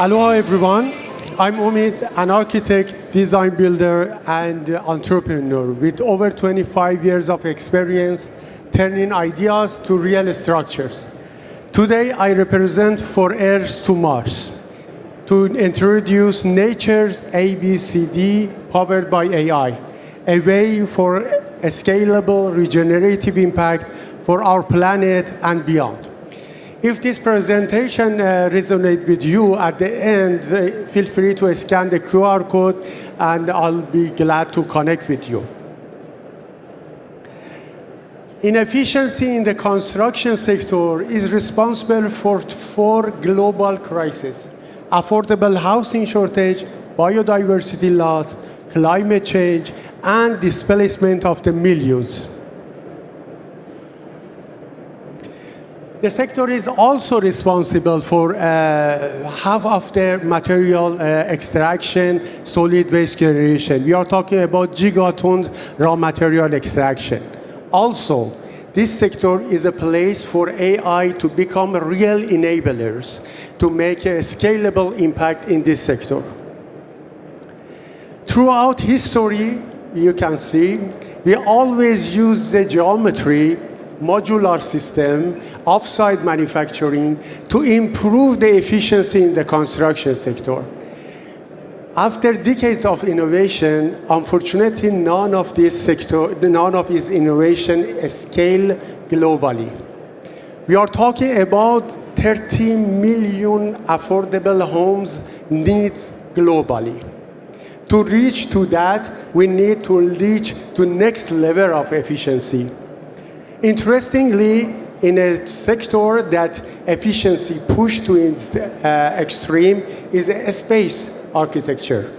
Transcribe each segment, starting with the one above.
Aloha everyone, I'm Omid, an architect, design builder, and entrepreneur with over 25 years of experience turning ideas to real structures. Today I represent For Earth to Mars to introduce nature's ABCD powered by AI, a way for a scalable regenerative impact for our planet and beyond. If this presentation resonates with you at the end, feel free to scan the QR code and I'll be glad to connect with you. Inefficiency in the construction sector is responsible for 4 global crises: affordable housing shortage, biodiversity loss, climate change, and displacement of the millions. The sector is also responsible for half of the material extraction, solid waste generation. We are talking about gigatons raw material extraction. Also, this sector is a place for AI to become real enablers to make a scalable impact in this sector. Throughout history, you can see, we always use the geometry, modular system, off-site manufacturing to improve the efficiency in the construction sector. After decades of innovation, unfortunately, none of this innovation scale globally. We are talking about 30 million affordable homes needs globally. To reach to that, we need to reach to next level of efficiency. Interestingly, in a sector that efficiency pushed to its extreme is a space architecture.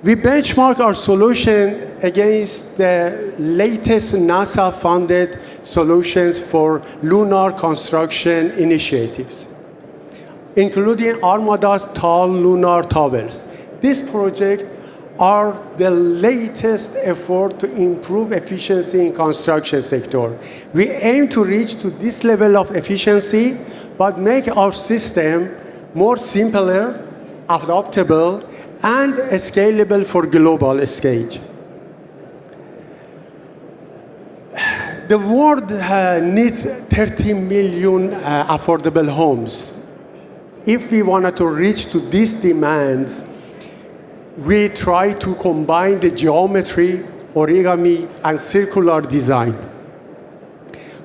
We benchmark our solution against the latest NASA-funded solutions for lunar construction initiatives, including Armada's tall lunar towers. These projects are the latest effort to improve efficiency in construction sector. We aim to reach to this level of efficiency, but make our system more simpler, adaptable, and scalable for global stage. The world needs 30 million affordable homes. If we wanted to reach to these demands, we try to combine the geometry, origami, and circular design.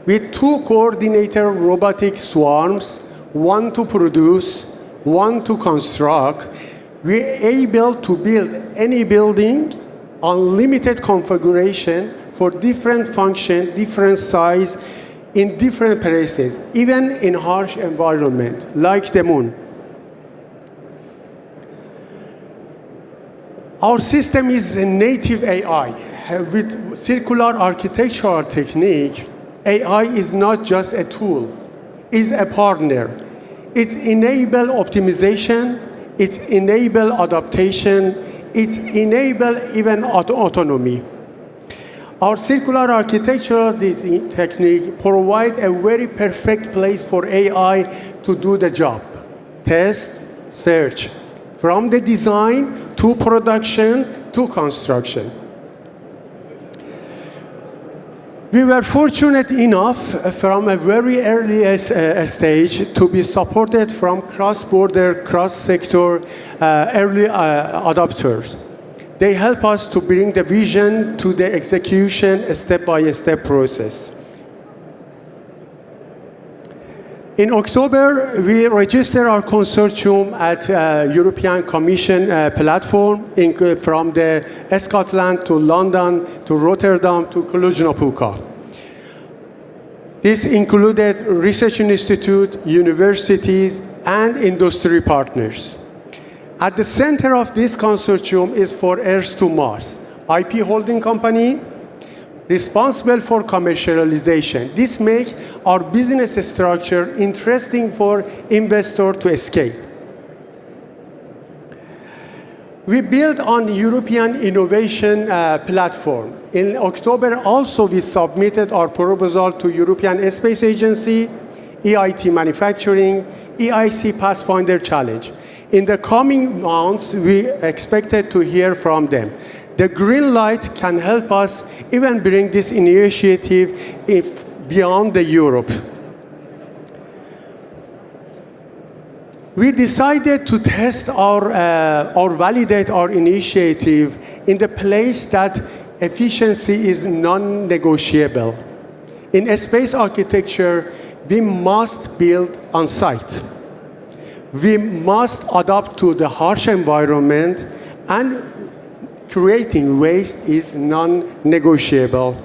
With 2 coordinated robotic swarms, one to produce, one to construct, we're able to build any building, unlimited configuration for different function, different size, in different places, even in harsh environment, like the moon. Our system is a native AI. With circular architectural technique, AI is not just a tool, it's a partner. It enables optimization, it enables adaptation, it enables even autonomy. Our circular architectural technique provides a very perfect place for AI to do the job. Test, search, from the design to production to construction. We were fortunate enough from a very early stage to be supported from cross-border, cross-sector early adopters. They help us to bring the vision to the execution step-by-step process. In October, we registered our consortium at European Commission platform from the Scotland to London to Rotterdam to Cluj-Napoca. This included research institute, universities, and industry partners. At the center of this consortium is For Earth to Mars, IP holding company, responsible for commercialization. This makes our business structure interesting for investors to scale. We build on European innovation platform. In October also we submitted our proposal to European Space Agency, EIT Manufacturing, EIC Pathfinder Challenge. In the coming months, we expected to hear from them. The green light can help us even bring this initiative beyond the Europe. We decided to test or validate our initiative in the place that efficiency is non-negotiable. In a space architecture, we must build on site. We must adapt to the harsh environment, and creating waste is non-negotiable.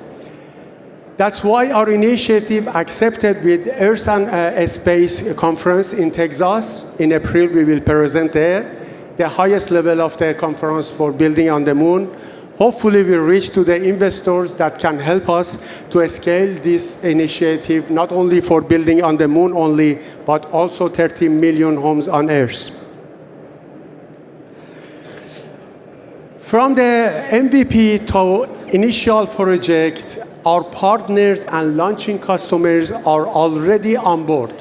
That's why our initiative accepted with Earth and Space Conference in Texas. In April, we will present there, the highest level of the conference for building on the moon. Hopefully, we reach to the investors that can help us to scale this initiative, not only for building on the moon only, but also 30 million homes on Earth. From the MVP to initial project, our partners and launching customers are already on board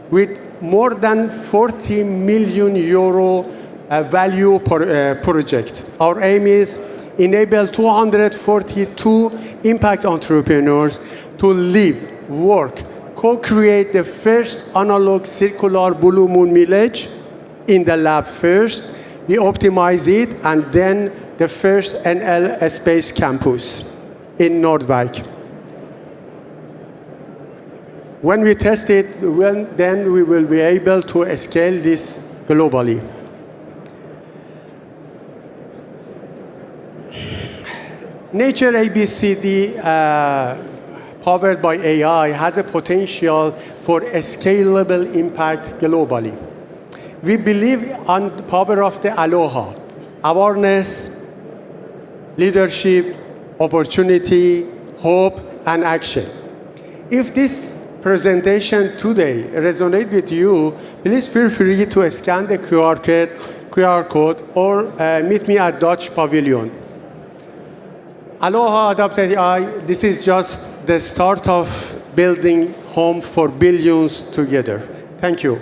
with more than 40 million euro value per project. Our aim is enable 242 impact entrepreneurs to live, work, co-create the first analog circular blue moon village in the lab first. We optimize it, and then the first NL space campus in Nordwijk. When we test it, then we will be able to scale this globally. Nature ABCD, powered by AI, has a potential for a scalable impact globally. We believe on the power of the Aloha: awareness, leadership, opportunity, hope, and action. If this presentation today resonates with you, please feel free to scan the QR code or meet me at Dutch Pavilion. Aloha Adapted AI, this is just the start of building home for billions together. Thank you.